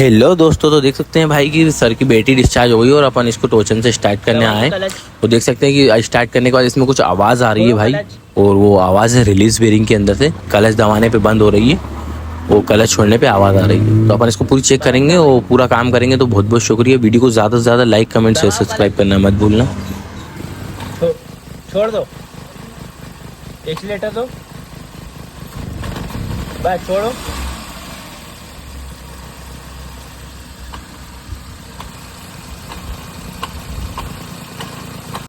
Hello दोस्तों, तो देख सकते हैं भाई कि सर की बेटी डिस्चार्ज हो गई और अपन इसको टोचन से स्टार्ट करने आए। तो देख सकते हैं कि स्टार्ट करने के बाद इसमें कुछ आवाज़ आ रही है भाई, और वो आवाज़ है रिलीज बेरिंग के अंदर से। क्लच दबाने पे बंद हो रही है, वो क्लच छोड़ने पे आवाज़ आ रही है। तो अपन इसको पूरी चेक करेंगे और पूरा काम करेंगे। तो बहुत बहुत शुक्रिया। वीडियो को ज़्यादा से ज़्यादा लाइक, कमेंट, शेयर, सब्सक्राइब करना मत भूलना। छोड़ दो, एक्सीलेटर दो, बस छोड़ो।